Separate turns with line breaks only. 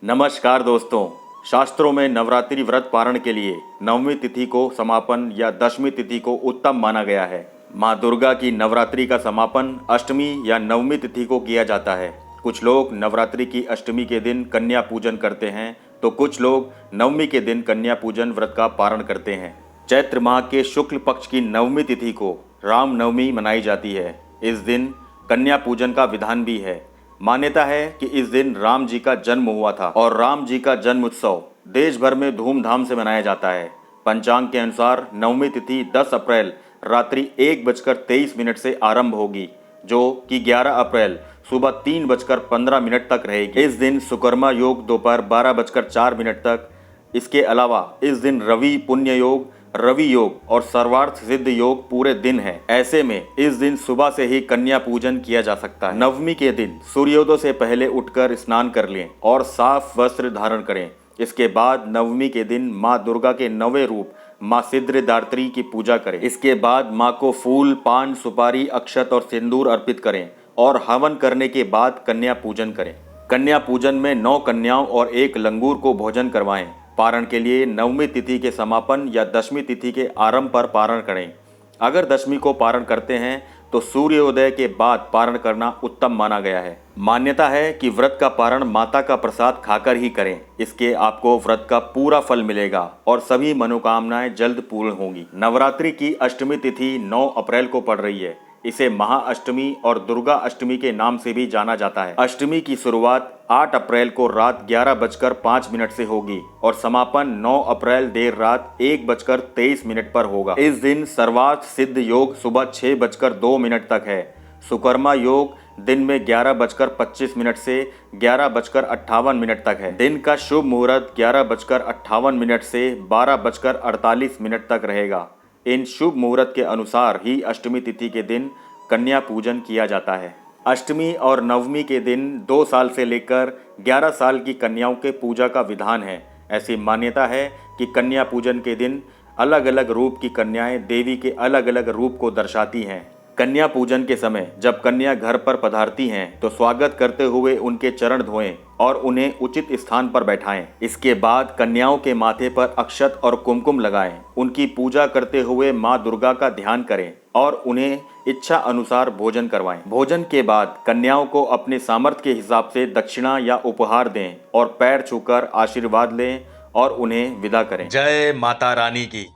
नमस्कार दोस्तों। शास्त्रों में नवरात्रि व्रत पारण के लिए नवमी तिथि को समापन या दशमी तिथि को उत्तम माना गया है। माँ दुर्गा की नवरात्रि का समापन अष्टमी या नवमी तिथि को किया जाता है। कुछ लोग नवरात्रि की अष्टमी के दिन कन्या पूजन करते हैं तो कुछ लोग नवमी के दिन कन्या पूजन व्रत का पारण करते हैं। चैत्र माह के शुक्ल पक्ष की नवमी तिथि को राम नवमी मनाई जाती है। इस दिन कन्या पूजन का विधान भी है। मान्यता है कि इस दिन राम जी का जन्म हुआ था और राम जी का जन्म उत्सव देश भर में धूमधाम से मनाया जाता है। पंचांग के अनुसार नवमी तिथि 10 अप्रैल रात्रि 1:23 से आरंभ होगी, जो कि 11 अप्रैल सुबह 3:15 तक रहेगी। इस दिन सुकर्मा योग दोपहर 12:04 तक। इसके अलावा इस दिन रवि पुण्य योग, रवि योग और सर्वार्थ सिद्ध योग पूरे दिन है। ऐसे में इस दिन सुबह से ही कन्या पूजन किया जा सकता है। नवमी के दिन सूर्योदय से पहले उठकर स्नान कर लें और साफ वस्त्र धारण करें। इसके बाद नवमी के दिन माँ दुर्गा के 9वें रूप माँ सिद्धिदात्री की पूजा करें। इसके बाद माँ को फूल, पान, सुपारी, अक्षत और सिंदूर अर्पित करें और हवन करने के बाद कन्या पूजन करें। कन्या पूजन में 9 कन्याओं और 1 लंगूर को भोजन करवाएं। पारण के लिए नवमी तिथि के समापन या दशमी तिथि के आरंभ पर पारण करें। अगर दशमी को पारण करते हैं तो सूर्योदय के बाद पारण करना उत्तम माना गया है। मान्यता है कि व्रत का पारण माता का प्रसाद खाकर ही करें। इसके आपको व्रत का पूरा फल मिलेगा और सभी मनोकामनाएं जल्द पूर्ण होंगी। नवरात्रि की अष्टमी तिथि 9 अप्रैल को पड़ रही है। इसे महाअष्टमी और दुर्गा अष्टमी के नाम से भी जाना जाता है। अष्टमी की शुरुआत 8 अप्रैल को रात 11:05 से होगी और समापन 9 अप्रैल देर रात 1:23 पर होगा। इस दिन सर्वार्थ सिद्ध योग सुबह 6:02 तक है। सुकर्मा योग दिन में 11:25 से 11:58 तक है। दिन का शुभ मुहूर्त 11:58 से 12:48 तक रहेगा। इन शुभ मुहूर्त के अनुसार ही अष्टमी तिथि के दिन कन्या पूजन किया जाता है। अष्टमी और नवमी के दिन 2 साल से लेकर 11 साल की कन्याओं के पूजा का विधान है। ऐसी मान्यता है कि कन्या पूजन के दिन अलग अलग रूप की कन्याएं देवी के अलग अलग रूप को दर्शाती हैं। कन्या पूजन के समय जब कन्या घर पर पधारती हैं तो स्वागत करते हुए उनके चरण धोएं और उन्हें उचित स्थान पर बैठाएं। इसके बाद कन्याओं के माथे पर अक्षत और कुमकुम लगाएं। उनकी पूजा करते हुए माँ दुर्गा का ध्यान करें और उन्हें इच्छा अनुसार भोजन करवाएं। भोजन के बाद कन्याओं को अपने सामर्थ्य के हिसाब से दक्षिणा या उपहार दें और पैर छूकर आशीर्वाद लें और उन्हें विदा करें।
जय माता रानी की।